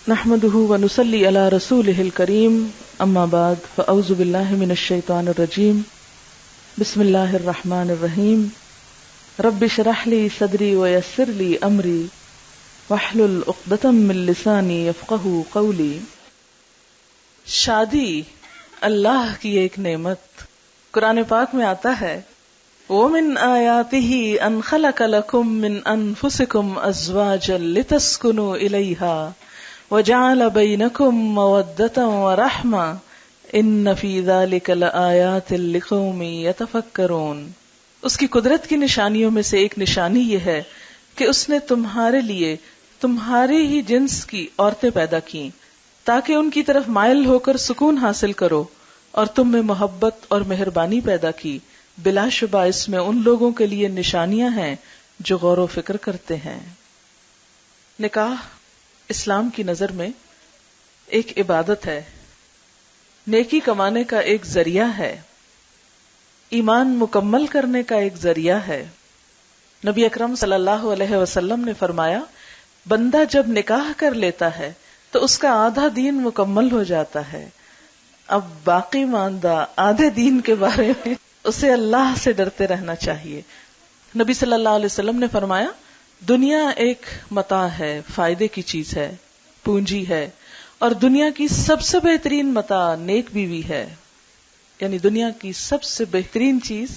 نحمده ونصلي على رسوله الكريم اما بعد فاعوذ بالله من الشيطان الرجيم بسم الله الرحمن الرحيم رب اشرح لي صدري ويسر لي امري واحلل عقدة من لساني يفقهوا قولي. شادی اللہ کی ایک نعمت. قرآن پاک میں آتا ہے وَمِنْ آيَاتِهِ أَنْ خَلَقَ لَكُم مِّنْ أَنفُسِكُمْ أَزْوَاجًا لِتَسْكُنُوا إِلَيْهَا وَجَعَلَ بَيْنَكُم مَّوَدَّةً وَرَحْمَةً إِنَّ فِي ذَلِكَ لَآيَاتٍ لِقَوْمٍ يَتَفَكَّرُونَ. اس کی قدرت کی نشانیوں میں سے ایک نشانی یہ ہے کہ اس نے تمہارے لیے تمہاری ہی جنس کی عورتیں پیدا کی تاکہ ان کی طرف مائل ہو کر سکون حاصل کرو، اور تم میں محبت اور مہربانی پیدا کی. بلا شبہ اس میں ان لوگوں کے لیے نشانیاں ہیں جو غور و فکر کرتے ہیں. نکاح اسلام کی نظر میں ایک عبادت ہے، نیکی کمانے کا ایک ذریعہ ہے، ایمان مکمل کرنے کا ایک ذریعہ ہے. نبی اکرم صلی اللہ علیہ وسلم نے فرمایا بندہ جب نکاح کر لیتا ہے تو اس کا آدھا دین مکمل ہو جاتا ہے. اب باقی ماندہ آدھے دین کے بارے میں اسے اللہ سے ڈرتے رہنا چاہیے. نبی صلی اللہ علیہ وسلم نے فرمایا دنیا ایک متاع ہے، فائدے کی چیز ہے، پونجی ہے، اور دنیا کی سب سے بہترین متاع نیک بیوی ہے. یعنی دنیا کی سب سے بہترین چیز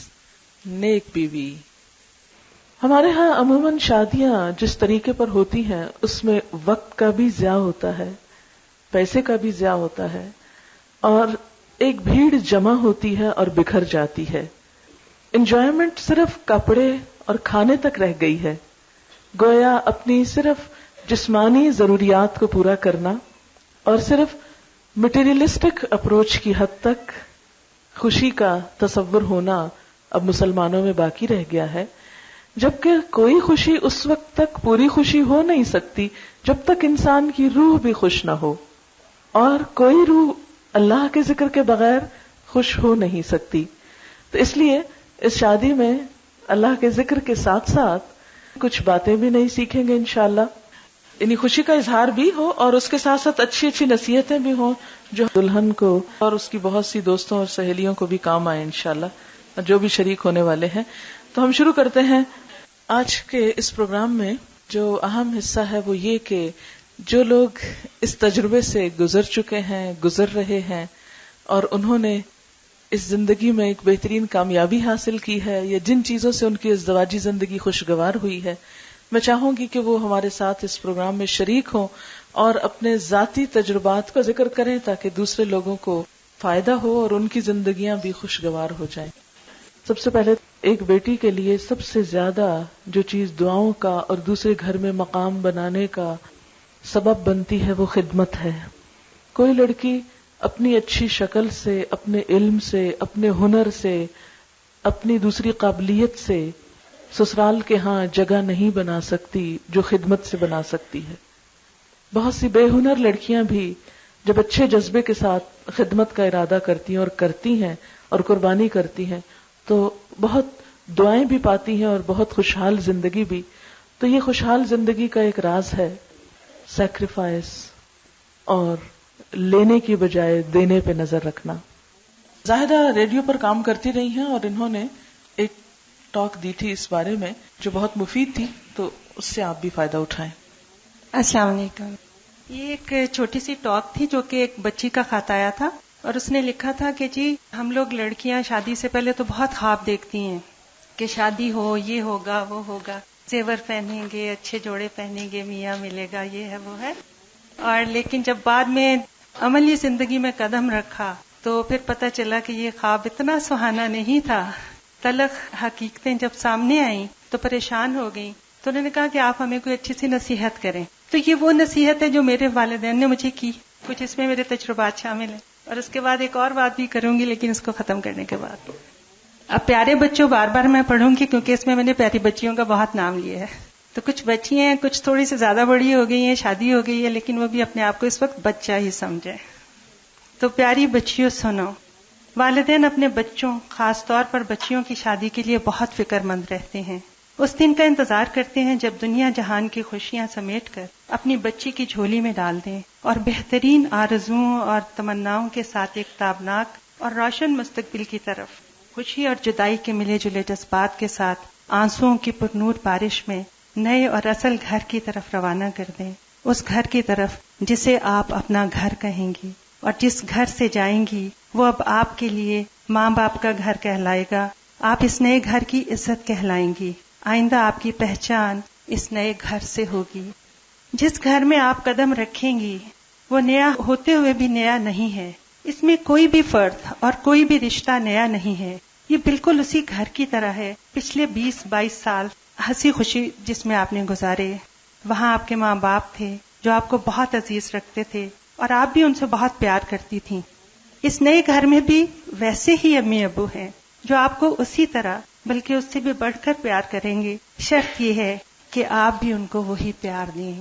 نیک بیوی. ہمارے ہاں عموماً شادیاں جس طریقے پر ہوتی ہیں اس میں وقت کا بھی ضیاع ہوتا ہے، پیسے کا بھی ضیاع ہوتا ہے، اور ایک بھیڑ جمع ہوتی ہے اور بکھر جاتی ہے. انجوائمنٹ صرف کپڑے اور کھانے تک رہ گئی ہے. گویا اپنی صرف جسمانی ضروریات کو پورا کرنا اور صرف مٹیریلسٹک اپروچ کی حد تک خوشی کا تصور ہونا اب مسلمانوں میں باقی رہ گیا ہے، جبکہ کوئی خوشی اس وقت تک پوری خوشی ہو نہیں سکتی جب تک انسان کی روح بھی خوش نہ ہو، اور کوئی روح اللہ کے ذکر کے بغیر خوش ہو نہیں سکتی. تو اس لیے اس شادی میں اللہ کے ذکر کے ساتھ ساتھ کچھ باتیں بھی نہیں سیکھیں گے انشاءاللہ. یعنی خوشی کا اظہار بھی ہو اور اس کے ساتھ ساتھ اچھی اچھی نصیحتیں بھی ہوں جو دلہن کو اور اس کی بہت سی دوستوں اور سہیلیوں کو بھی کام آئے انشاءاللہ، اور جو بھی شریک ہونے والے ہیں. تو ہم شروع کرتے ہیں. آج کے اس پروگرام میں جو اہم حصہ ہے وہ یہ کہ جو لوگ اس تجربے سے گزر چکے ہیں، گزر رہے ہیں، اور انہوں نے اس زندگی میں ایک بہترین کامیابی حاصل کی ہے، یا جن چیزوں سے ان کی ازدواجی زندگی خوشگوار ہوئی ہے، میں چاہوں گی کہ وہ ہمارے ساتھ اس پروگرام میں شریک ہوں اور اپنے ذاتی تجربات کا ذکر کریں تاکہ دوسرے لوگوں کو فائدہ ہو اور ان کی زندگیاں بھی خوشگوار ہو جائیں. سب سے پہلے ایک بیٹی کے لیے سب سے زیادہ جو چیز دعاؤں کا اور دوسرے گھر میں مقام بنانے کا سبب بنتی ہے وہ خدمت ہے. کوئی لڑکی اپنی اچھی شکل سے، اپنے علم سے، اپنے ہنر سے، اپنی دوسری قابلیت سے سسرال کے ہاں جگہ نہیں بنا سکتی جو خدمت سے بنا سکتی ہے. بہت سی بے ہنر لڑکیاں بھی جب اچھے جذبے کے ساتھ خدمت کا ارادہ کرتی ہیں اور کرتی ہیں اور قربانی کرتی ہیں تو بہت دعائیں بھی پاتی ہیں اور بہت خوشحال زندگی بھی. تو یہ خوشحال زندگی کا ایک راز ہے سیکریفائس اور لینے کی بجائے دینے پہ نظر رکھنا. زاہدہ ریڈیو پر کام کرتی رہی ہیں اور انہوں نے ایک ٹاک دی تھی اس بارے میں جو بہت مفید تھی، تو اس سے آپ بھی فائدہ اٹھائیں. السلام علیکم. یہ ایک چھوٹی سی ٹاک تھی جو کہ ایک بچی کا خط آیا تھا، اور اس نے لکھا تھا کہ جی ہم لوگ لڑکیاں شادی سے پہلے تو بہت خواب دیکھتی ہیں کہ شادی ہو، یہ ہوگا وہ ہوگا، زیور پہنیں گے، اچھے جوڑے پہنیں گے، میاں ملے گا، یہ ہے وہ ہے. اور لیکن جب بعد میں عملی زندگی میں قدم رکھا تو پھر پتہ چلا کہ یہ خواب اتنا سہانا نہیں تھا. تلخ حقیقتیں جب سامنے آئیں تو پریشان ہو گئیں. تو انہوں نے کہا کہ آپ ہمیں کوئی اچھی سی نصیحت کریں. تو یہ وہ نصیحت ہے جو میرے والدین نے مجھے کی، کچھ اس میں میرے تجربات شامل ہیں، اور اس کے بعد ایک اور بات بھی کروں گی لیکن اس کو ختم کرنے کے بعد. اب پیارے بچوں بار بار میں پڑھوں گی کیونکہ اس میں نے پیاری بچیوں کا بہت نام لیا ہے. تو کچھ بچی ہیں، کچھ تھوڑی سی زیادہ بڑی ہو گئی ہیں، شادی ہو گئی ہے، لیکن وہ بھی اپنے آپ کو اس وقت بچہ ہی سمجھے. تو پیاری بچیوں سنو، والدین اپنے بچوں، خاص طور پر بچیوں کی شادی کے لیے بہت فکر مند رہتے ہیں. اس دن کا انتظار کرتے ہیں جب دنیا جہان کی خوشیاں سمیٹ کر اپنی بچی کی جھولی میں ڈال دیں اور بہترین آرزوؤں اور تمناؤں کے ساتھ ایک تابناک اور روشن مستقبل کی طرف خوشی اور جدائی کے ملے جلے جذبات کے ساتھ آنسوؤں کی پرنور بارش میں نئے اور اصل گھر کی طرف روانہ کر دیں، اس گھر کی طرف جسے آپ اپنا گھر کہیں گی، اور جس گھر سے جائیں گی وہ اب آپ کے لیے ماں باپ کا گھر کہلائے گا۔ آپ اس نئے گھر کی عزت کہلائیں گی، آئندہ آپ کی پہچان اس نئے گھر سے ہوگی۔ جس گھر میں آپ قدم رکھیں گی وہ نیا ہوتے ہوئے بھی نیا نہیں ہے، اس میں کوئی بھی فرد اور کوئی بھی رشتہ نیا نہیں ہے، یہ بالکل اسی گھر کی طرح ہے۔ پچھلے 20-22 سال ہنسی خوشی جس میں آپ نے گزارے، وہاں آپ کے ماں باپ تھے جو آپ کو بہت عزیز رکھتے تھے اور آپ بھی ان سے بہت پیار کرتی تھیں۔ اس نئے گھر میں بھی ویسے ہی امی ابو ہیں جو آپ کو اسی طرح بلکہ اس سے بھی بڑھ کر پیار کریں گے، شرط یہ ہے کہ آپ بھی ان کو وہی پیار دیں۔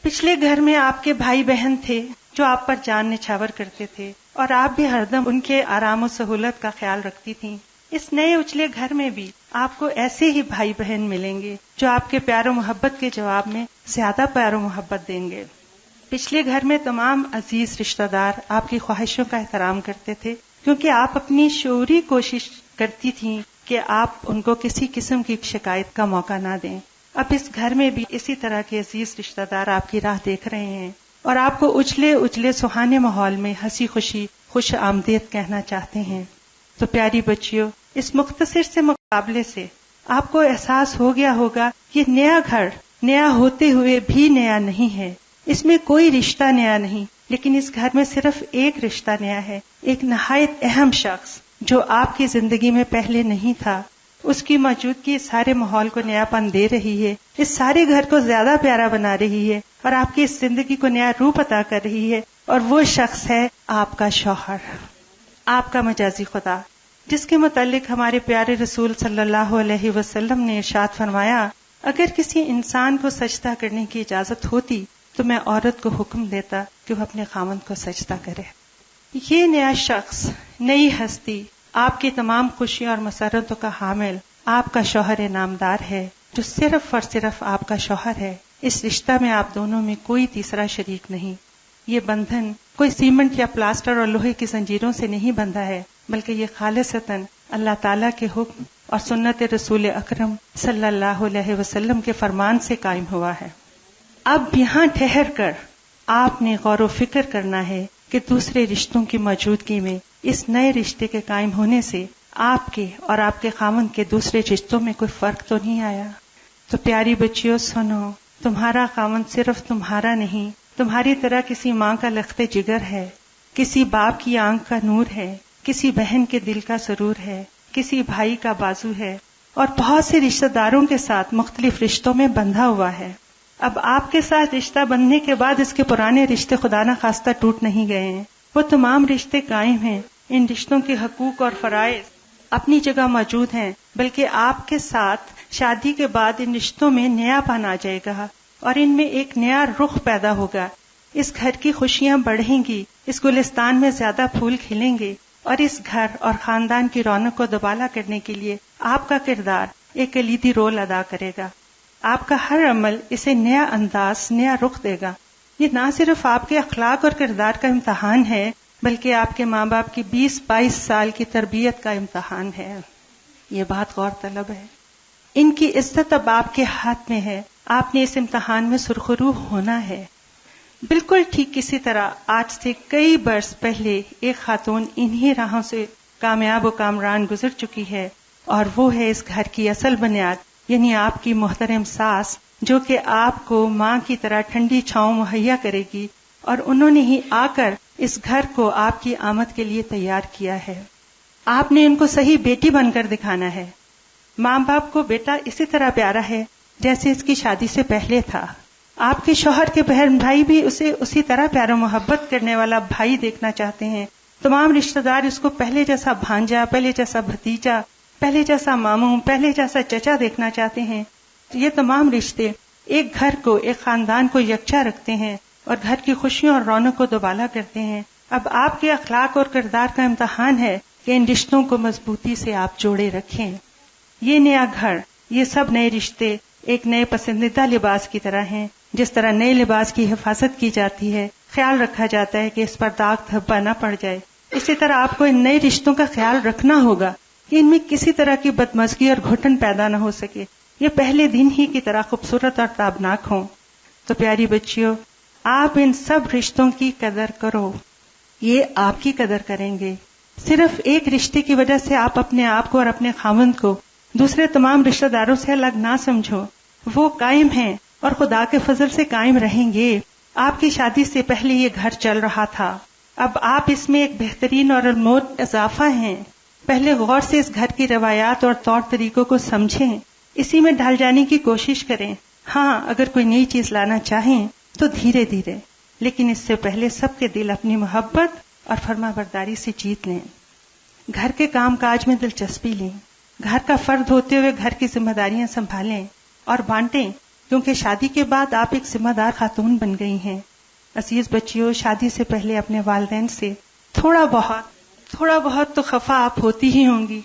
پچھلے گھر میں آپ کے بھائی بہن تھے جو آپ پر جان نچھاور کرتے تھے اور آپ بھی ہردم ان کے آرام و سہولت کا خیال رکھتی تھیں۔ اس نئے اچلے گھر میں بھی آپ کو ایسے ہی بھائی بہن ملیں گے جو آپ کے پیار و محبت کے جواب میں زیادہ پیار و محبت دیں گے۔ پچھلے گھر میں تمام عزیز رشتہ دار آپ کی خواہشوں کا احترام کرتے تھے کیونکہ آپ اپنی شعوری کوشش کرتی تھیں کہ آپ ان کو کسی قسم کی شکایت کا موقع نہ دیں۔ اب اس گھر میں بھی اسی طرح کے عزیز رشتہ دار آپ کی راہ دیکھ رہے ہیں اور آپ کو اچلے سہانے ماحول میں ہنسی خوشی خوش آمدید کہنا چاہتے ہیں۔ تو پیاری بچیوں، اس مختصر سے مقابلے سے آپ کو احساس ہو گیا ہوگا کہ نیا گھر نیا ہوتے ہوئے بھی نیا نہیں ہے، اس میں کوئی رشتہ نیا نہیں، لیکن اس گھر میں صرف ایک رشتہ نیا ہے، ایک نہایت اہم شخص جو آپ کی زندگی میں پہلے نہیں تھا۔ اس کی موجودگی اس سارے ماحول کو نیا پن دے رہی ہے، اس سارے گھر کو زیادہ پیارا بنا رہی ہے اور آپ کی اس زندگی کو نیا روپ عطا کر رہی ہے، اور وہ شخص ہے آپ کا شوہر، آپ کا مجازی خدا، جس کے متعلق ہمارے پیارے رسول صلی اللہ علیہ وسلم نے ارشاد فرمایا، اگر کسی انسان کو سجدہ کرنے کی اجازت ہوتی تو میں عورت کو حکم دیتا کہ وہ اپنے خاوند کو سجدہ کرے۔ یہ نیا شخص، نئی ہستی، آپ کی تمام خوشیوں اور مسرتوں کا حامل آپ کا شوہر نامدار ہے، جو صرف اور صرف آپ کا شوہر ہے۔ اس رشتہ میں آپ دونوں میں کوئی تیسرا شریک نہیں۔ یہ بندھن کوئی سیمنٹ یا پلاسٹر اور لوہے کی زنجیروں سے نہیں بندھا ہے، بلکہ یہ خالصتاً اللہ تعالیٰ کے حکم اور سنت رسول اکرم صلی اللہ علیہ وسلم کے فرمان سے قائم ہوا ہے۔ اب یہاں ٹھہر کر آپ نے غور و فکر کرنا ہے کہ دوسرے رشتوں کی موجودگی میں اس نئے رشتے کے قائم ہونے سے آپ کے اور آپ کے خاوند کے دوسرے رشتوں میں کوئی فرق تو نہیں آیا۔ تو پیاری بچیوں سنو، تمہارا خاوند صرف تمہارا نہیں، تمہاری طرح کسی ماں کا لخت جگر ہے، کسی باپ کی آنکھ کا نور ہے، کسی بہن کے دل کا سرور ہے، کسی بھائی کا بازو ہے، اور بہت سے رشتہ داروں کے ساتھ مختلف رشتوں میں بندھا ہوا ہے۔ اب آپ کے ساتھ رشتہ بندھنے کے بعد اس کے پرانے رشتے خدا نہ خواستہ ٹوٹ نہیں گئے ہیں، وہ تمام رشتے قائم ہیں۔ ان رشتوں کے حقوق اور فرائض اپنی جگہ موجود ہیں، بلکہ آپ کے ساتھ شادی کے بعد ان رشتوں میں نیا پن آ جائے گا اور ان میں ایک نیا رخ پیدا ہوگا۔ اس گھر کی خوشیاں بڑھیں گی، اس گلستان میں زیادہ پھول کھلیں گے، اور اس گھر اور خاندان کی رونق کو دوبالا کرنے کے لیے آپ کا کردار ایک کلیدی رول ادا کرے گا۔ آپ کا ہر عمل اسے نیا انداز، نیا رخ دے گا۔ یہ نہ صرف آپ کے اخلاق اور کردار کا امتحان ہے، بلکہ آپ کے ماں باپ کی 20-22 سال کی تربیت کا امتحان ہے۔ یہ بات غور طلب ہے۔ ان کی عزت اب آپ کے ہاتھ میں ہے، آپ نے اس امتحان میں سرخرو ہونا ہے۔ بالکل ٹھیک اسی طرح آج سے کئی برس پہلے ایک خاتون انہی راہوں سے کامیاب و کامران گزر چکی ہے، اور وہ ہے اس گھر کی اصل بنیاد، یعنی آپ کی محترم ساس، جو کہ آپ کو ماں کی طرح ٹھنڈی چھاؤں مہیا کرے گی، اور انہوں نے ہی آ کر اس گھر کو آپ کی آمد کے لیے تیار کیا ہے۔ آپ نے ان کو صحیح بیٹی بن کر دکھانا ہے۔ ماں باپ کو بیٹا اسی طرح پیارا ہے جیسے اس کی شادی سے پہلے تھا۔ آپ کے شوہر کے بہن بھائی بھی اسے اسی طرح پیار و محبت کرنے والا بھائی دیکھنا چاہتے ہیں۔ تمام رشتہ دار اس کو پہلے جیسا بھانجا، پہلے جیسا بھتیجا، پہلے جیسا ماموں، پہلے جیسا چچا دیکھنا چاہتے ہیں۔ یہ تمام رشتے ایک گھر کو، ایک خاندان کو یکجا رکھتے ہیں اور گھر کی خوشیوں اور رونق کو دوبالا کرتے ہیں۔ اب آپ کے اخلاق اور کردار کا امتحان ہے کہ ان رشتوں کو مضبوطی سے آپ جوڑے رکھیں۔ یہ نیا گھر، یہ سب نئے رشتے ایک نئے پسندیدہ لباس کی طرح ہیں جس طرح نئے لباس کی حفاظت کی جاتی ہے، خیال رکھا جاتا ہے کہ اس پر داغ دھبا نہ پڑ جائے، اسی طرح آپ کو ان نئے رشتوں کا خیال رکھنا ہوگا کہ ان میں کسی طرح کی بدمزگی اور گھٹن پیدا نہ ہو سکے، یہ پہلے دن ہی کی طرح خوبصورت اور تابناک ہوں۔ تو پیاری بچیوں، آپ ان سب رشتوں کی قدر کرو، یہ آپ کی قدر کریں گے۔ صرف ایک رشتے کی وجہ سے آپ اپنے آپ کو اور اپنے خاوند کو دوسرے تمام رشتہ داروں سے الگ نہ سمجھو، وہ قائم ہیں اور خدا کے فضل سے قائم رہیں گے۔ آپ کی شادی سے پہلے یہ گھر چل رہا تھا، اب آپ اس میں ایک بہترین اور انمول اضافہ ہیں۔ پہلے غور سے اس گھر کی روایات اور طور طریقوں کو سمجھیں، اسی میں ڈھل جانے کی کوشش کریں۔ ہاں، اگر کوئی نئی چیز لانا چاہیں تو دھیرے دھیرے، لیکن اس سے پہلے سب کے دل اپنی محبت اور فرما برداری سے جیت لیں۔ گھر کے کام کاج میں دلچسپی لیں، گھر کا فرد ہوتے ہوئے گھر کی ذمہ داریاں سنبھالیں اور بانٹیں، کیونکہ شادی کے بعد آپ ایک ذمہ دار خاتون بن گئی ہیں۔ عزیز بچیوں، شادی سے پہلے اپنے والدین سے تھوڑا بہت تو خفا آپ ہوتی ہی ہوں گی،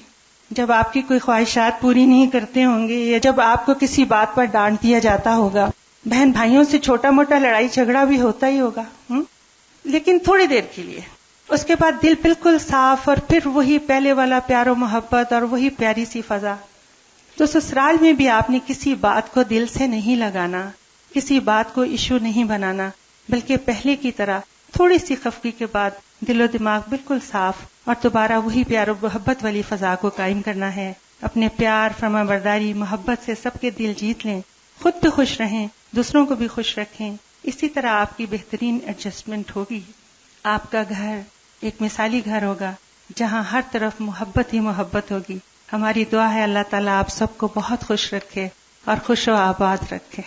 جب آپ کی کوئی خواہشات پوری نہیں کرتے ہوں گے یا جب آپ کو کسی بات پر ڈانٹ دیا جاتا ہوگا۔ بہن بھائیوں سے چھوٹا موٹا لڑائی جھگڑا بھی ہوتا ہی ہوگا، لیکن تھوڑی دیر کے لیے، اس کے بعد دل بالکل صاف اور پھر وہی پہلے والا پیار و محبت اور وہی پیاری سی فضا۔ تو سسرال میں بھی آپ نے کسی بات کو دل سے نہیں لگانا، کسی بات کو ایشو نہیں بنانا، بلکہ پہلے کی طرح تھوڑی سی خفگی کے بعد دل و دماغ بالکل صاف اور دوبارہ وہی پیار و محبت والی فضا کو قائم کرنا ہے۔ اپنے پیار، فرما برداری، محبت سے سب کے دل جیت لیں، خود بھی خوش رہیں، دوسروں کو بھی خوش رکھیں۔ اسی طرح آپ کی بہترین ایڈجسٹمنٹ ہوگی۔ آپ کا گھر ایک مثالی گھر ہوگا جہاں ہر طرف محبت ہی محبت ہوگی۔ ہماری دعا ہے اللہ تعالیٰ آپ سب کو بہت خوش رکھے اور خوش و آباد رکھے۔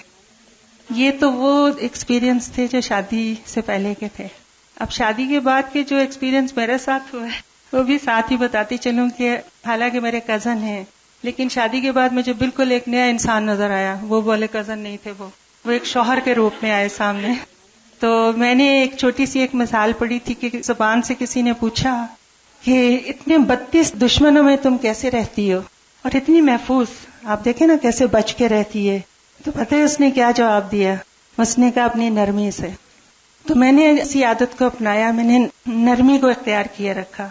یہ تو وہ ایکسپیرینس تھے جو شادی سے پہلے کے تھے۔ اب شادی کے بعد کے جو ایکسپیرینس میرے ساتھ ہوا ہے وہ بھی ساتھ ہی بتاتی چلوں کہ حالانکہ میرے کزن ہیں، لیکن شادی کے بعد مجھے بالکل ایک نیا انسان نظر آیا۔ وہ بولے کزن نہیں تھے، وہ ایک شوہر کے روپ میں آئے سامنے۔ تو میں نے ایک چھوٹی سی ایک مثال پڑھی تھی کہ زبان سے کسی نے پوچھا کہ اتنے 32 دشمنوں میں تم کیسے رہتی ہو اور اتنی محفوظ، آپ دیکھیں نا کیسے بچ کے رہتی ہے۔ تو پتہ ہے اس نے کیا جواب دیا؟ اس نے کہا اپنی نرمی سے۔ تو میں نے اسی عادت کو اپنایا، میں نے نرمی کو اختیار کیے رکھا۔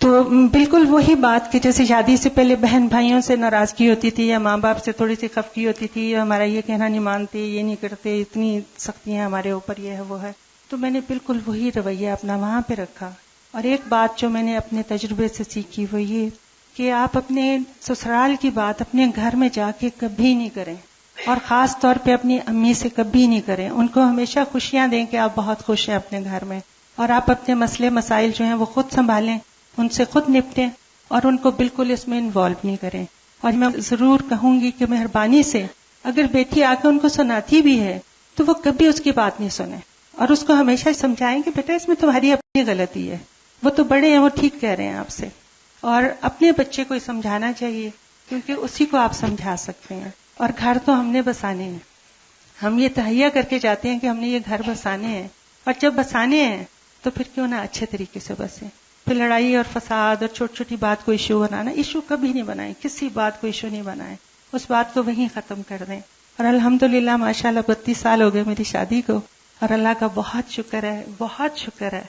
تو بالکل وہی بات کہ جیسے شادی سے پہلے بہن بھائیوں سے ناراضگی ہوتی تھی یا ماں باپ سے تھوڑی سی خفگی ہوتی تھی، یا ہمارا یہ کہنا نہیں مانتے، یہ نہیں کرتے، اتنی سختیاں ہمارے اوپر، یہ ہے وہ ہے، تو میں نے بالکل وہی رویہ اپنا وہاں پہ رکھا۔ اور ایک بات جو میں نے اپنے تجربے سے سیکھی وہ یہ کہ آپ اپنے سسرال کی بات اپنے گھر میں جا کے کبھی نہیں کریں، اور خاص طور پہ اپنی امی سے کبھی نہیں کریں۔ ان کو ہمیشہ خوشیاں دیں کہ آپ بہت خوش ہیں اپنے گھر میں، اور آپ اپنے مسئلے مسائل جو ہیں وہ خود سنبھالیں، ان سے خود نپٹیں، اور ان کو بالکل اس میں انوالو نہیں کریں۔ اور میں ضرور کہوں گی کہ مہربانی سے اگر بیٹی آ کے ان کو سناتی بھی ہے تو وہ کبھی اس کی بات نہیں سنیں، اور اس کو ہمیشہ سمجھائیں کہ بیٹا اس میں تمہاری اپنی غلطی ہے، وہ تو بڑے ہیں، وہ ٹھیک کہہ رہے ہیں آپ سے۔ اور اپنے بچے کو سمجھانا چاہیے، کیونکہ اسی کو آپ سمجھا سکتے ہیں۔ اور گھر تو ہم نے بسانے ہیں، ہم یہ تہیہ کر کے جاتے ہیں کہ ہم نے یہ گھر بسانے ہیں، اور جب بسانے ہیں تو پھر کیوں نہ اچھے طریقے سے بسیں۔ پھر لڑائی اور فساد اور چھوٹی چھوٹی بات کو ایشو بنانا، ایشو کبھی نہیں بنائیں، کسی بات کو ایشو نہیں بنائیں، اس بات کو وہیں ختم کر دیں۔ اور الحمدللہ ماشاءاللہ 32 سال ہو گئے میری شادی کو، اور اللہ کا بہت شکر ہے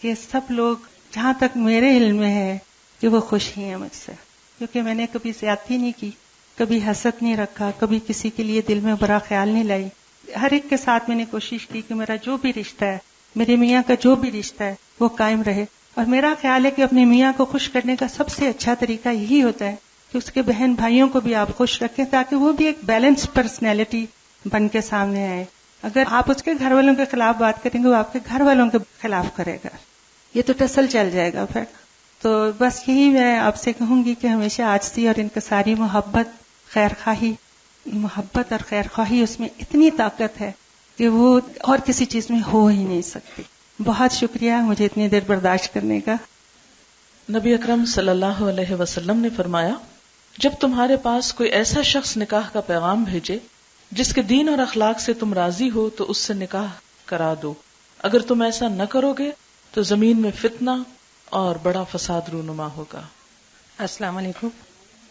کہ سب لوگ جہاں تک میرے علم میں ہے کہ وہ خوش ہی ہیں مجھ سے، کیونکہ میں نے کبھی زیادتی نہیں کی، کبھی حسد نہیں رکھا، کبھی کسی کے لیے دل میں برا خیال نہیں لائی۔ ہر ایک کے ساتھ میں نے کوشش کی کہ میرا جو بھی رشتہ ہے، میرے میاں کا جو بھی رشتہ ہے وہ قائم رہے۔ اور میرا خیال ہے کہ اپنے میاں کو خوش کرنے کا سب سے اچھا طریقہ یہی ہوتا ہے کہ اس کے بہن بھائیوں کو بھی آپ خوش رکھیں، تاکہ وہ بھی ایک بیلنس پرسنالٹی بن کے سامنے آئے۔ اگر آپ اس کے گھر والوں کے خلاف بات کریں گے، وہ آپ کے گھر والوں کے خلاف کرے گا، یہ تو ٹسل چل جائے گا پھر۔ تو بس یہی میں آپ سے کہوں گی کہ ہمیشہ عاجزی اور انکساری، محبت اور خیر خواہی اس میں اتنی طاقت ہے کہ وہ اور کسی چیز میں ہو ہی نہیں سکتی۔ بہت شکریہ مجھے اتنی دیر برداشت کرنے کا۔ نبی اکرم صلی اللہ علیہ وسلم نے فرمایا، جب تمہارے پاس کوئی ایسا شخص نکاح کا پیغام بھیجے جس کے دین اور اخلاق سے تم راضی ہو تو اس سے نکاح کرا دو، اگر تم ایسا نہ کرو گے تو زمین میں فتنہ اور بڑا فساد رونما ہوگا۔ السلام علیکم۔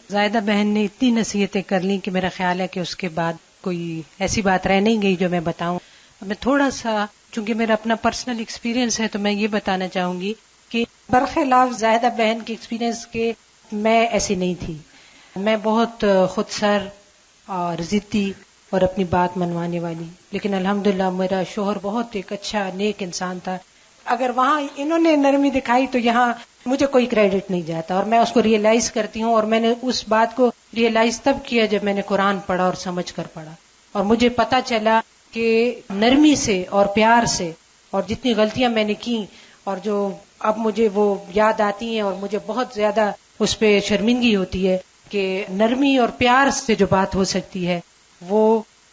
زائدہ بہن نے اتنی نصیحتیں کر لی کہ میرا خیال ہے کہ اس کے بعد کوئی ایسی بات رہ نہیں گئی جو میں بتاؤں. میں تھوڑا سا، چونکہ میرا اپنا پرسنل ایکسپیرینس ہے تو میں یہ بتانا چاہوں گی کہ برخلاف زاہدہ بہن کے ایکسپیرینس کے میں ایسی نہیں تھی. میں بہت خود سر اور ضدی اور اپنی بات منوانے والی، لیکن الحمدللہ میرا شوہر بہت ایک اچھا نیک انسان تھا. اگر وہاں انہوں نے نرمی دکھائی تو یہاں مجھے کوئی کریڈٹ نہیں جاتا، اور میں اس کو ریئلائز کرتی ہوں. اور میں نے اس بات کو ریئلائز تب کیا جب میں نے قرآن پڑھا اور سمجھ کر پڑھا، اور مجھے پتا چلا کہ نرمی سے اور پیار سے، اور جتنی غلطیاں میں نے کی اور جو اب مجھے وہ یاد آتی ہیں اور مجھے بہت زیادہ اس پہ شرمندگی ہوتی ہے کہ نرمی اور پیار سے جو بات ہو سکتی ہے وہ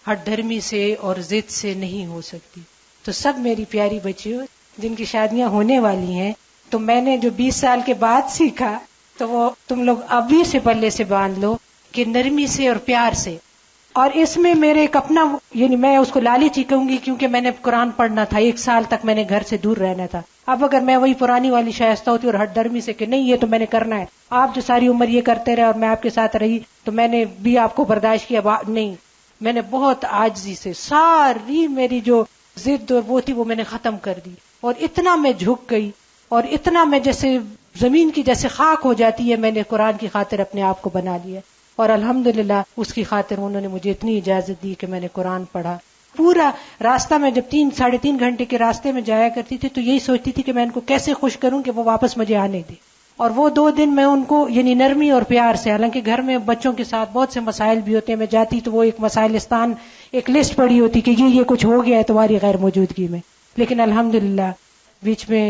ہٹ دھرمی سے اور ضد سے نہیں ہو سکتی. تو سب میری پیاری بچیوں جن کی شادیاں ہونے والی ہیں، تو میں نے جو 20 سال کے بعد سیکھا تو وہ تم لوگ ابھی سے پلے سے باندھ لو کہ نرمی سے اور پیار سے. اور اس میں میرے ایک اپنا، یعنی میں اس کو لالچ کہوں گی کیونکہ میں نے قرآن پڑھنا تھا، 1 سال تک میں نے گھر سے دور رہنا تھا. اب اگر میں وہی پرانی والی شائستہ ہوتی اور ہٹ درمی سے کہ نہیں یہ تو میں نے کرنا ہے، آپ جو ساری عمر یہ کرتے رہے اور میں آپ کے ساتھ رہی تو میں نے بھی آپ کو برداشت کیا، نہیں، میں نے بہت عاجزی سے ساری میری جو ضد اور وہ تھی وہ میں نے ختم کر دی. اور اتنا میں جھک گئی اور اتنا میں جیسے زمین کی جیسے خاک ہو جاتی ہے، میں نے قرآن کی خاطر اپنے آپ کو بنا لیا. اور الحمدللہ اس کی خاطر انہوں نے مجھے اتنی اجازت دی کہ میں نے قرآن پڑھا. پورا راستہ میں جب 3-3.5 گھنٹے کے راستے میں جایا کرتی تھی تو یہی سوچتی تھی کہ میں ان کو کیسے خوش کروں کہ وہ واپس مجھے آنے دے. اور وہ 2 دن میں ان کو یعنی نرمی اور پیار سے، حالانکہ گھر میں بچوں کے ساتھ بہت سے مسائل بھی ہوتے ہیں، میں جاتی تو وہ ایک مسائلستان ایک لسٹ پڑی ہوتی کہ یہ کچھ ہو گیا ہے تمہاری غیر موجودگی میں، لیکن الحمدللہ بیچ میں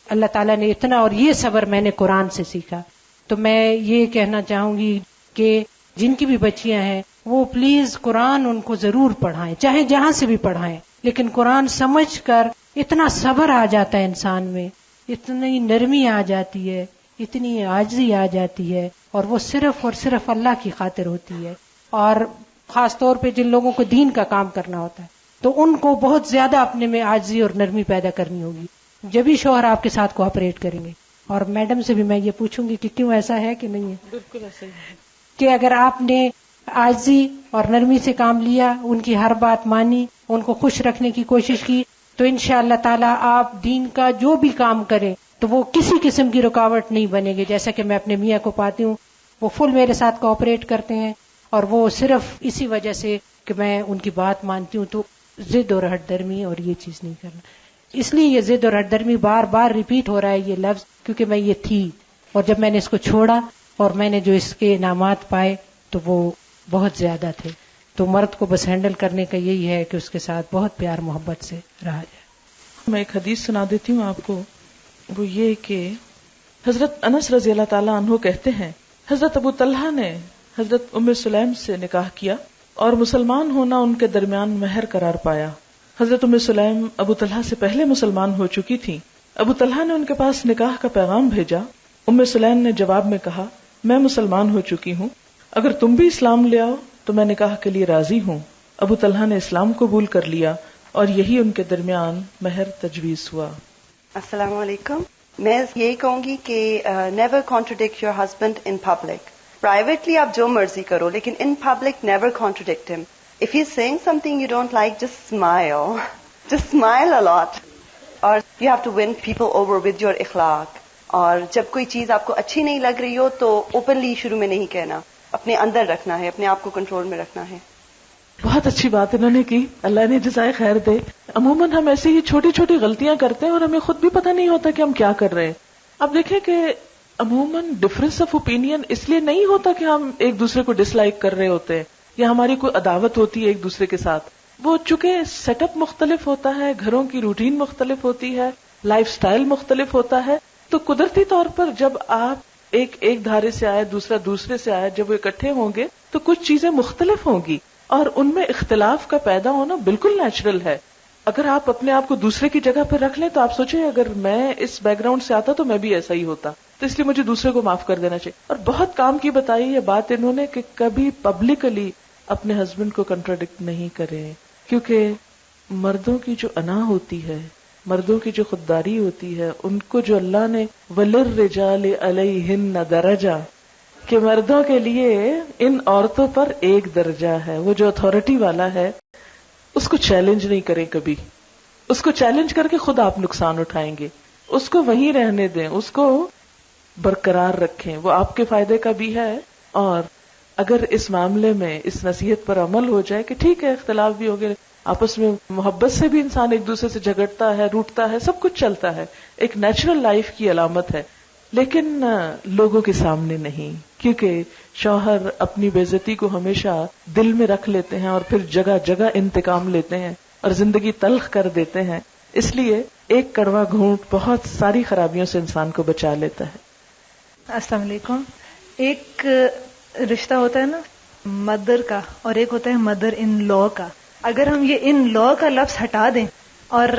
اللہ تعالیٰ نے اتنا، اور یہ صبر میں نے قرآن سے سیکھا. تو میں یہ کہنا چاہوں گی کہ جن کی بھی بچیاں ہیں وہ پلیز قرآن ان کو ضرور پڑھائیں، چاہے جہاں سے بھی پڑھائیں، لیکن قرآن سمجھ کر اتنا صبر آ جاتا ہے انسان میں، اتنی نرمی آ جاتی ہے، اتنی عاجزی آ جاتی ہے، اور وہ صرف اور صرف اللہ کی خاطر ہوتی ہے. اور خاص طور پہ جن لوگوں کو دین کا کام کرنا ہوتا ہے تو ان کو بہت زیادہ اپنے میں عاجزی اور نرمی پیدا کرنی ہوگی، جبھی شوہر آپ کے ساتھ کوآپریٹ کریں گے. اور میڈم سے بھی میں یہ پوچھوں گی کہ کیوں ایسا ہے کہ نہیں ہے؟ بالکل ایسا ہی ہے کہ اگر آپ نے عاجزی اور نرمی سے کام لیا، ان کی ہر بات مانی، ان کو خوش رکھنے کی کوشش کی، تو انشاءاللہ تعالیٰ آپ دین کا جو بھی کام کریں تو وہ کسی قسم کی رکاوٹ نہیں بنے گی. جیسا کہ میں اپنے میاں کو پاتی ہوں، وہ فل میرے ساتھ کوآپریٹ کرتے ہیں، اور وہ صرف اسی وجہ سے کہ میں ان کی بات مانتی ہوں. تو ضد اور ہٹ درمی اور یہ چیز نہیں کرنا. اس لیے یہ ضد اور ہٹ درمی بار بار ریپیٹ ہو رہا ہے یہ لفظ، کیونکہ میں یہ تھی، اور جب میں نے اس کو چھوڑا اور میں نے جو اس کے انعامات پائے تو وہ بہت زیادہ تھے. تو مرد کو بس ہینڈل کرنے کا یہی ہے کہ اس کے ساتھ بہت پیار محبت سے رہا جائے. میں ایک حدیث سنا دیتی ہوں آپ کو. وہ یہ کہ حضرت انس رضی اللہ تعالیٰ عنہ کہتے ہیں حضرت ابو طلحہ نے حضرت ام سلیم سے نکاح کیا اور مسلمان ہونا ان کے درمیان مہر قرار پایا. حضرت ام سلیم ابو طلحہ سے پہلے مسلمان ہو چکی تھی. ابو طلحہ نے ان کے پاس نکاح کا پیغام بھیجا. ام سلیم نے جواب میں کہا میں مسلمان ہو چکی ہوں، اگر تم بھی اسلام لے آؤ تو میں نکاح کے لیے راضی ہوں. ابو طلحہ نے اسلام قبول کر لیا اور یہی ان کے درمیان مہر تجویز ہوا. السلام علیکم. میں یہی کہوں گی کہ never contradict your husband in public. Privately آپ جو مرضی کرو لیکن in public never contradict him. If he is saying something you don't like just smile a lot. اور you have to win people over with your اخلاق. اور جب کوئی چیز آپ کو اچھی نہیں لگ رہی ہو تو اوپنلی شروع میں نہیں کہنا، اپنے اندر رکھنا ہے، اپنے آپ کو کنٹرول میں رکھنا ہے. بہت اچھی بات انہوں نے کی، اللہ نے جزائے خیر دے. عموماً ہم ایسی ہی چھوٹی چھوٹی غلطیاں کرتے ہیں اور ہمیں خود بھی پتہ نہیں ہوتا کہ ہم کیا کر رہے ہیں. اب دیکھیں کہ عموماً ڈفرینس آف اوپینین اس لیے نہیں ہوتا کہ ہم ایک دوسرے کو ڈس لائک کر رہے ہوتے ہیں یا ہماری کوئی عداوت ہوتی ہے ایک دوسرے کے ساتھ. وہ چونکہ سیٹ اپ مختلف ہوتا ہے، گھروں کی روٹین مختلف ہوتی ہے، لائف سٹائل مختلف ہوتا ہے، تو قدرتی طور پر جب آپ ایک دھارے سے آئے دوسرا دوسرے سے آئے، جب وہ اکٹھے ہوں گے تو کچھ چیزیں مختلف ہوں گی اور ان میں اختلاف کا پیدا ہونا بالکل نیچرل ہے. اگر آپ اپنے آپ کو دوسرے کی جگہ پر رکھ لیں تو آپ سوچیں اگر میں اس بیک گراؤنڈ سے آتا تو میں بھی ایسا ہی ہوتا، تو اس لیے مجھے دوسرے کو معاف کر دینا چاہیے. اور بہت کام کی بتائی یہ بات انہوں نے کہ کبھی پبلکلی اپنے ہسبینڈ کو کنٹراڈکٹ نہیں کریں، کیونکہ مردوں کی جو انا ہوتی ہے، مردوں کی جو خودداری ہوتی ہے، ان کو جو اللہ نے وَلِلرِّجَالِ عَلَيْهِنَّ دَرَجَةٌ کہ مردوں کے لیے ان عورتوں پر ایک درجہ ہے، وہ جو اتھارٹی والا ہے اس کو چیلنج نہیں کریں کبھی. اس کو چیلنج کر کے خود آپ نقصان اٹھائیں گے. اس کو وہیں رہنے دیں، اس کو برقرار رکھیں، وہ آپ کے فائدے کا بھی ہے. اور اگر اس معاملے میں اس نصیحت پر عمل ہو جائے کہ ٹھیک ہے اختلاف بھی ہو گئے، آپس میں محبت سے بھی انسان ایک دوسرے سے جھگڑتا ہے، روٹتا ہے، سب کچھ چلتا ہے، ایک نیچرل لائف کی علامت ہے، لیکن لوگوں کے سامنے نہیں. کیونکہ شوہر اپنی بے عزتی کو ہمیشہ دل میں رکھ لیتے ہیں اور پھر جگہ جگہ انتقام لیتے ہیں اور زندگی تلخ کر دیتے ہیں. اس لیے ایک کڑوا گھونٹ بہت ساری خرابیوں سے انسان کو بچا لیتا ہے. السلام علیکم. ایک رشتہ ہوتا ہے نا مدر کا، اور ایک ہوتا ہے مدر ان لا کا. اگر ہم یہ ان لا کا لفظ ہٹا دیں اور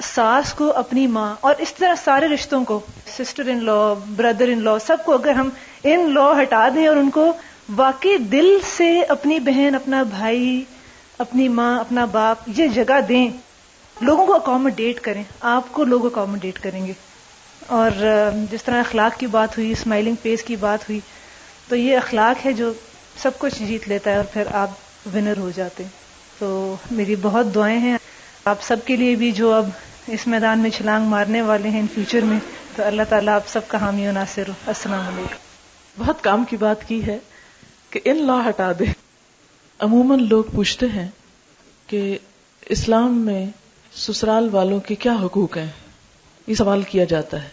ساس کو اپنی ماں، اور اس طرح سارے رشتوں کو، sister in law, brother in لا، سب کو اگر ہم ان لا ہٹا دیں اور ان کو واقعی دل سے اپنی بہن، اپنا بھائی، اپنی ماں، اپنا باپ یہ جگہ دیں، لوگوں کو اکوموڈیٹ کریں، آپ کو لوگ اکوموڈیٹ کریں گے. اور جس طرح اخلاق کی بات ہوئی، اسمائلنگ فیس کی بات ہوئی، تو یہ اخلاق ہے جو سب کچھ جیت لیتا ہے اور پھر آپ ونر ہو جاتے ہیں. تو میری بہت دعائیں ہیں آپ سب کے لیے بھی جو اب اس میدان میں چھلانگ مارنے والے ہیں ان فیوچر میں. تو اللہ تعالیٰ آپ سب کا حامی و ناصر ہو. السلام علیکم. بہت کام کی بات کی ہے کہ ان لا ہٹا دے. عموماً لوگ پوچھتے ہیں کہ اسلام میں سسرال والوں کے کیا حقوق ہیں، یہ سوال کیا جاتا ہے.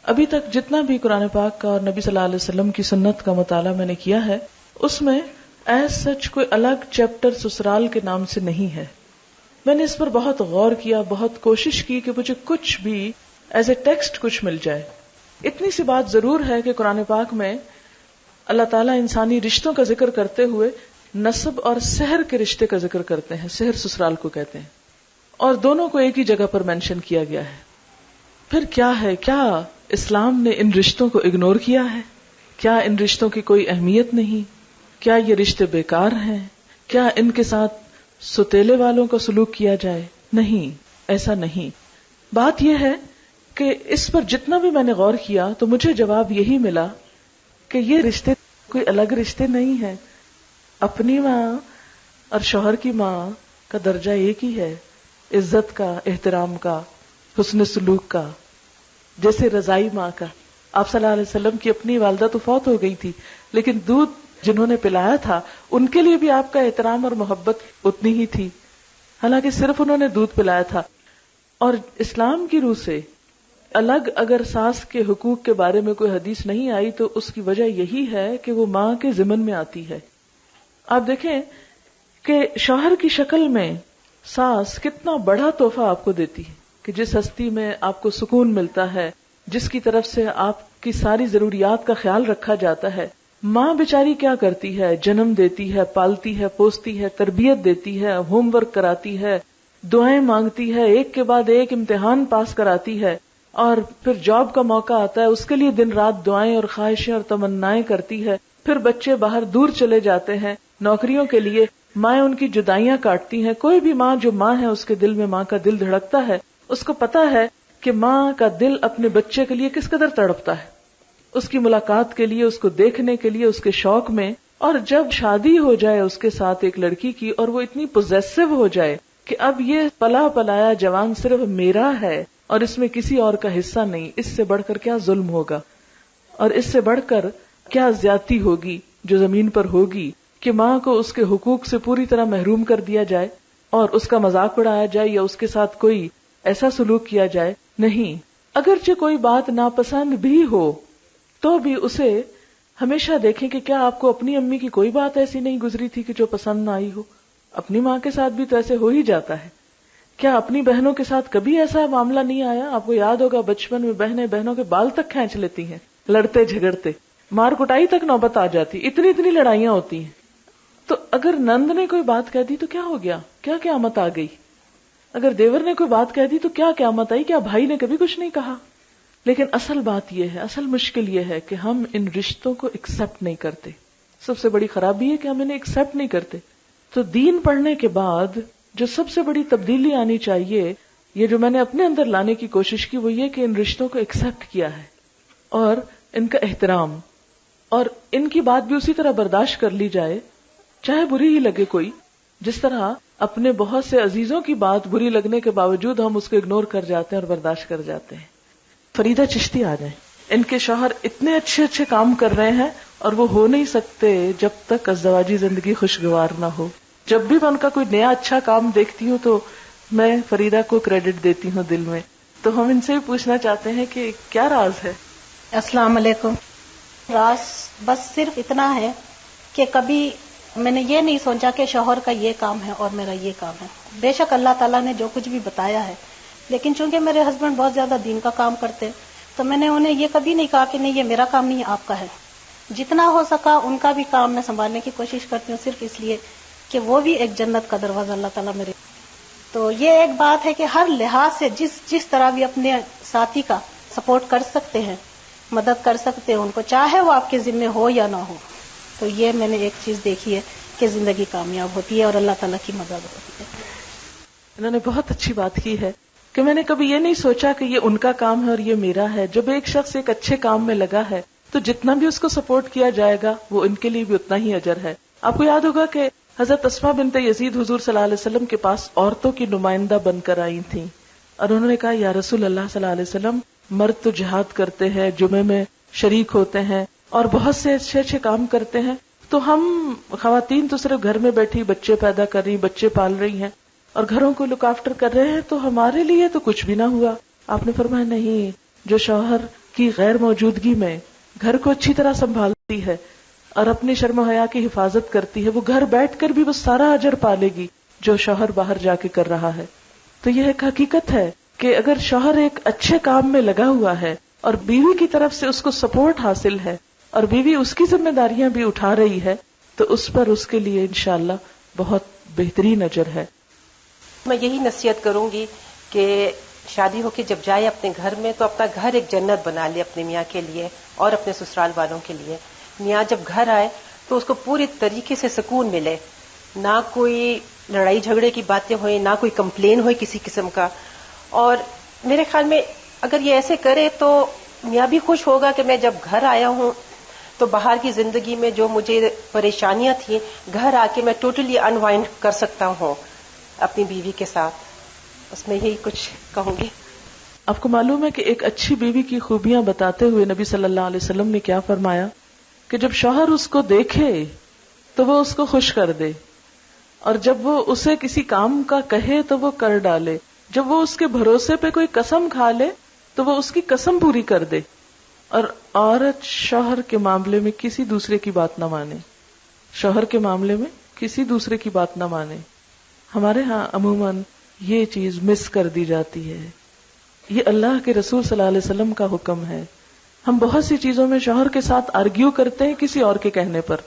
ابھی تک جتنا بھی قرآن پاک کا اور نبی صلی اللہ علیہ وسلم کی سنت کا مطالعہ میں نے کیا ہے، اس میں ایز سچ کوئی الگ چیپٹر سسرال کے نام سے نہیں ہے. میں نے اس پر بہت غور کیا، بہت کوشش کی کہ مجھے کچھ بھی ایز اے ٹیکسٹ کچھ مل جائے. اتنی سی بات ضرور ہے کہ قرآن پاک میں اللہ تعالیٰ انسانی رشتوں کا ذکر کرتے ہوئے نسب اور سحر کے رشتے کا ذکر کرتے ہیں. سحر سسرال کو کہتے ہیں، اور دونوں کو ایک ہی جگہ پر مینشن کیا گیا ہے. پھر کیا ہے، کیا اسلام نے ان رشتوں کو اگنور کیا ہے؟ کیا ان رشتوں کی کوئی اہمیت نہیں؟ کیا یہ رشتے بیکار ہیں؟ کیا ان کے ساتھ ستیلے والوں کا سلوک کیا جائے؟ نہیں، ایسا نہیں. بات یہ ہے کہ اس پر جتنا بھی میں نے غور کیا تو مجھے جواب یہی ملا کہ یہ رشتے کوئی الگ رشتے نہیں ہیں. اپنی ماں اور شوہر کی ماں کا درجہ ایک ہی ہے، عزت کا، احترام کا، حسن سلوک کا، جیسے رضائی ماں کا. آپ صلی اللہ علیہ وسلم کی اپنی والدہ تو فوت ہو گئی تھی، لیکن دودھ جنہوں نے پلایا تھا ان کے لیے بھی آپ کا احترام اور محبت اتنی ہی تھی، حالانکہ صرف انہوں نے دودھ پلایا تھا. اور اسلام کی روح سے الگ اگر ساس کے حقوق کے بارے میں کوئی حدیث نہیں آئی تو اس کی وجہ یہی ہے کہ وہ ماں کے ضمن میں آتی ہے. آپ دیکھیں کہ شوہر کی شکل میں ساس کتنا بڑا تحفہ آپ کو دیتی ہے کہ جس ہستی میں آپ کو سکون ملتا ہے، جس کی طرف سے آپ کی ساری ضروریات کا خیال رکھا جاتا ہے. ماں بیچاری کیا کرتی ہے؟ جنم دیتی ہے، پالتی ہے، پوستی ہے، تربیت دیتی ہے، ہوم ورک کراتی ہے، دعائیں مانگتی ہے، ایک کے بعد ایک امتحان پاس کراتی ہے، اور پھر جاب کا موقع آتا ہے اس کے لیے دن رات دعائیں اور خواہشیں اور تمنائیں کرتی ہے. پھر بچے باہر دور چلے جاتے ہیں نوکریوں کے لیے، مائیں ان کی جدائیاں کاٹتی ہیں. کوئی بھی ماں جو ماں ہے اس کے دل میں ماں کا دل دھڑکتا ہے، اس کو پتا ہے کہ ماں کا دل اپنے بچے کے لیے کس قدر تڑپتا ہے، اس کی ملاقات کے لیے، اس کو دیکھنے کے لیے، اس کے شوق میں. اور جب شادی ہو جائے اس کے ساتھ ایک لڑکی کی اور وہ اتنی پوزیسو ہو جائے کہ اب یہ پلا پلایا جوان صرف میرا ہے اور اس میں کسی اور کا حصہ نہیں، اس سے بڑھ کر کیا ظلم ہوگا اور اس سے بڑھ کر کیا زیادتی ہوگی جو زمین پر ہوگی کہ ماں کو اس کے حقوق سے پوری طرح محروم کر دیا جائے اور اس کا مذاق اڑایا جائے یا اس کے ساتھ کوئی ایسا سلوک کیا جائے. نہیں، اگرچہ کوئی بات ناپسند بھی ہو تو بھی اسے ہمیشہ دیکھیں کہ کیا آپ کو اپنی امی کی کوئی بات ایسی نہیں گزری تھی کہ جو پسند نہ آئی ہو. اپنی ماں کے ساتھ بھی تو ایسے ہو ہی جاتا ہے. کیا اپنی بہنوں کے ساتھ کبھی ایسا معاملہ نہیں آیا؟ آپ کو یاد ہوگا بچپن میں بہنیں بہنوں کے بال تک کھینچ لیتی ہیں، لڑتے جھگڑتے، مار کٹائی تک نوبت آ جاتی، اتنی لڑائیاں ہوتی ہیں. تو اگر نند نے کوئی بات کہہ دی تو کیا ہو گیا؟ کیا قیامت آ گئی؟ اگر دیور نے کوئی بات کہہ دی تو کیا قیامت آئی؟ کیا بھائی نے کبھی کچھ نہیں کہا؟ لیکن اصل بات یہ ہے، اصل مشکل یہ ہے کہ ہم ان رشتوں کو ایکسپٹ نہیں کرتے. سب سے بڑی خرابی ہے کہ ہم انہیں ایکسپٹ نہیں کرتے. تو دین پڑھنے کے بعد جو سب سے بڑی تبدیلی آنی چاہیے، یہ جو میں نے اپنے اندر لانے کی کوشش کی، وہ یہ کہ ان رشتوں کو ایکسپٹ کیا ہے اور ان کا احترام. اور ان کی بات بھی اسی طرح برداشت کر لی جائے چاہے بری ہی لگے کوئی. جس طرح اپنے بہت سے عزیزوں کی بات بری لگنے کے باوجود ہم اس کو اگنور کر جاتے ہیں اور برداشت کر جاتے ہیں. فریدہ چشتی آ جائیں. ان کے شوہر اتنے اچھے اچھے کام کر رہے ہیں اور وہ ہو نہیں سکتے جب تک ازدواجی زندگی خوشگوار نہ ہو. جب بھی میں ان کا کوئی نیا اچھا کام دیکھتی ہوں تو میں فریدہ کو کریڈٹ دیتی ہوں دل میں. تو ہم ان سے بھی پوچھنا چاہتے ہیں کہ کیا راز ہے؟ السلام علیکم. راز بس صرف اتنا ہے کہ کبھی میں نے یہ نہیں سوچا کہ شوہر کا یہ کام ہے اور میرا یہ کام ہے. بے شک اللہ تعالیٰ نے جو کچھ بھی بتایا ہے، لیکن چونکہ میرے ہسبینڈ بہت زیادہ دین کا کام کرتے تو میں نے انہیں یہ کبھی نہیں کہا کہ نہیں یہ میرا کام نہیں آپ کا ہے. جتنا ہو سکا ان کا بھی کام میں سنبھالنے کی کوشش کرتی ہوں، صرف اس لیے کہ وہ بھی ایک جنت کا دروازہ اللہ تعالیٰ میرے. تو یہ ایک بات ہے کہ ہر لحاظ سے جس طرح بھی اپنے ساتھی کا سپورٹ کر سکتے ہیں، مدد کر سکتے ہیں ان کو، چاہے وہ آپ کے ذمہ ہو یا نہ ہو. تو یہ میں نے ایک چیز دیکھی ہے کہ زندگی کامیاب ہوتی ہے اور اللہ تعالیٰ کی مدد ہوتی ہے. انہوں نے بہت اچھی بات کی ہے کہ میں نے کبھی یہ نہیں سوچا کہ یہ ان کا کام ہے اور یہ میرا ہے. جب ایک شخص ایک اچھے کام میں لگا ہے تو جتنا بھی اس کو سپورٹ کیا جائے گا وہ ان کے لیے بھی اتنا ہی اجر ہے. آپ کو یاد ہوگا کہ حضرت اسماء بنت یزید حضور صلی اللہ علیہ وسلم کے پاس عورتوں کی نمائندہ بن کر آئی تھیں اور انہوں نے کہا یا رسول اللہ صلی اللہ علیہ وسلم، مرد تو جہاد کرتے ہیں، جمعے میں شریک ہوتے ہیں اور بہت سے اچھے اچھے کام کرتے ہیں، تو ہم خواتین تو صرف گھر میں بیٹھی بچے پیدا کر رہی، بچے پال رہی ہیں اور گھروں کو لک آفٹر کر رہے ہیں، تو ہمارے لیے تو کچھ بھی نہ ہوا. آپ نے فرمایا نہیں، جو شوہر کی غیر موجودگی میں گھر کو اچھی طرح سنبھالتی ہے اور اپنی شرم و حیا کی حفاظت کرتی ہے، وہ گھر بیٹھ کر بھی وہ سارا اجر پالے گی جو شوہر باہر جا کے کر رہا ہے. تو یہ ایک حقیقت ہے کہ اگر شوہر ایک اچھے کام میں لگا ہوا ہے اور بیوی کی طرف سے اس کو سپورٹ حاصل ہے اور بیوی اس کی ذمہ داریاں بھی اٹھا رہی ہے، تو اس پر اس کے لیے انشاءاللہ بہت بہترین اجر ہے. میں یہی نصیحت کروں گی کہ شادی ہو کے جب جائے اپنے گھر میں تو اپنا گھر ایک جنت بنا لے اپنے میاں کے لیے اور اپنے سسرال والوں کے لیے. میاں جب گھر آئے تو اس کو پوری طریقے سے سکون ملے، نہ کوئی لڑائی جھگڑے کی باتیں ہوئیں، نہ کوئی کمپلین ہوئی کسی قسم کا. اور میرے خیال میں اگر یہ ایسے کرے تو میاں بھی خوش ہوگا کہ میں جب گھر آیا ہوں تو باہر کی زندگی میں جو مجھے پریشانیاں تھیں گھر آ کے میں ٹوٹلی انوائنڈ کر سکتا ہوں اپنی بیوی کے ساتھ. اس میں یہی کچھ کہوں گی. آپ کو معلوم ہے کہ ایک اچھی بیوی کی خوبیاں بتاتے ہوئے نبی صلی اللہ علیہ وسلم نے کیا فرمایا کہ جب شوہر اس کو دیکھے تو وہ اس کو خوش کر دے، اور جب وہ اسے کسی کام کا کہے تو وہ کر ڈالے، جب وہ اس کے بھروسے پہ کوئی قسم کھا لے تو وہ اس کی قسم پوری کر دے، اور عورت شوہر کے معاملے میں کسی دوسرے کی بات نہ مانے. شوہر کے معاملے میں کسی دوسرے کی بات نہ مانے. ہمارے ہاں عموماً یہ چیز مس کر دی جاتی ہے. یہ اللہ کے رسول صلی اللہ علیہ وسلم کا حکم ہے. ہم بہت سی چیزوں میں شوہر کے ساتھ آرگیو کرتے ہیں کسی اور کے کہنے پر،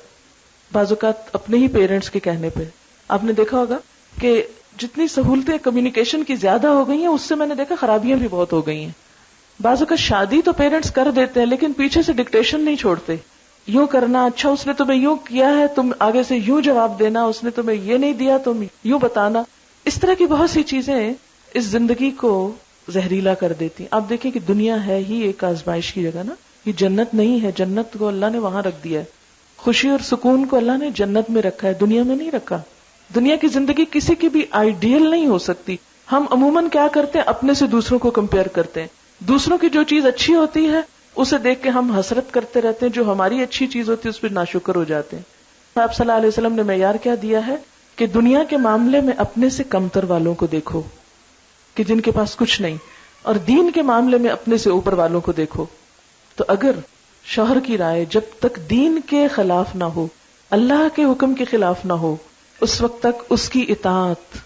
بعض اوقات اپنے ہی پیرنٹس کے کہنے پہ. آپ نے دیکھا ہوگا کہ جتنی سہولتیں کمیونیکیشن کی زیادہ ہو گئی ہیں اس سے میں نے دیکھا خرابیاں بھی بہت ہو گئی ہیں. بعض اوقات شادی تو پیرنٹس کر دیتے ہیں لیکن پیچھے سے ڈکٹیشن نہیں چھوڑتے. یوں کرنا، اچھا اس نے تمہیں یوں کیا ہے تم آگے سے یوں جواب دینا، اس نے تمہیں یہ نہیں دیا تم یوں بتانا. اس طرح کی بہت سی چیزیں اس زندگی کو زہریلا کر دیتی. آپ دیکھیں کہ دنیا ہے ہی ایک آزمائش کی جگہ نا، یہ جنت نہیں ہے. جنت کو اللہ نے وہاں رکھ دیا ہے، خوشی اور سکون کو اللہ نے جنت میں رکھا ہے، دنیا میں نہیں رکھا. دنیا کی زندگی کسی کی بھی آئیڈیل نہیں ہو سکتی. ہم عموماً کیا کرتے ہیں، اپنے سے دوسروں کو کمپیئر کرتے ہیں. دوسروں کی جو چیز اچھی ہوتی ہے اسے دیکھ کے ہم حسرت کرتے رہتے ہیں، جو ہماری اچھی چیز ہوتی ہے اس پہ ناشکر ہو جاتے ہیں. آپ صلی اللہ علیہ وسلم نے معیار کیا دیا ہے کہ دنیا کے معاملے میں اپنے سے کمتر والوں کو دیکھو کہ جن کے پاس کچھ نہیں، اور دین کے معاملے میں اپنے سے اوپر والوں کو دیکھو. تو اگر شوہر کی رائے جب تک دین کے خلاف نہ ہو، اللہ کے حکم کے خلاف نہ ہو، اس وقت تک اس کی اطاعت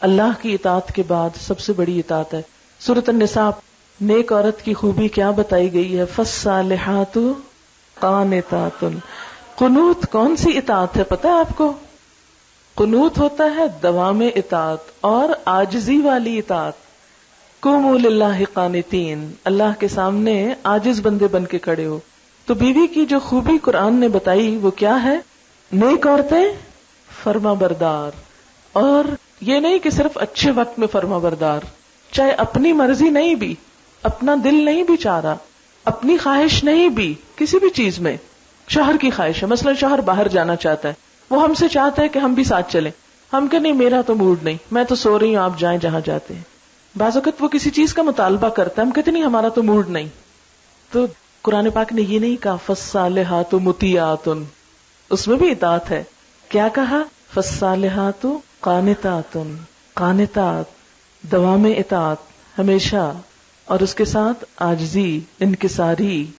اللہ کی اطاعت کے بعد سب سے بڑی اطاعت ہے. سورۃ النساء نیک عورت کی خوبی کیا بتائی گئی ہے؟ فالصالحات قانتات. قنوت کون سی اطاعت ہے پتہ ہے آپ کو؟ قنوت ہوتا ہے دوام اطاعت اور عاجزی والی اطاعت. قوموا للہ قانتین، اللہ کے سامنے عاجز بندے بن کے کھڑے ہو. تو بیوی کی جو خوبی قرآن نے بتائی وہ کیا ہے؟ نیک عورتیں فرما بردار. اور یہ نہیں کہ صرف اچھے وقت میں فرما بردار، چاہے اپنی مرضی نہیں بھی، اپنا دل نہیں بھی چاہ رہا، اپنی خواہش نہیں بھی، کسی بھی چیز میں شوہر کی خواہش ہے، مثلا شوہر باہر جانا چاہتا ہے، وہ ہم سے چاہتا ہے کہ ہم بھی ساتھ چلیں، ہم کہ نہیں میرا تو موڈ نہیں، میں تو سو رہی ہوں، آپ جائیں جہاں جاتے ہیں. بعض اوقات وہ کسی چیز کا مطالبہ کرتا ہے، ہم کہتے نہیں ہمارا تو موڈ نہیں. تو قرآن پاک نے یہ نہیں کہا فالصالحات مطیعات، اس میں بھی اطاعت ہے. کیا کہا؟ فالصالحات قانتات، قانتات دوام اطاعت ہمیشہ، اور اس کے ساتھ عاجزی، انکساری.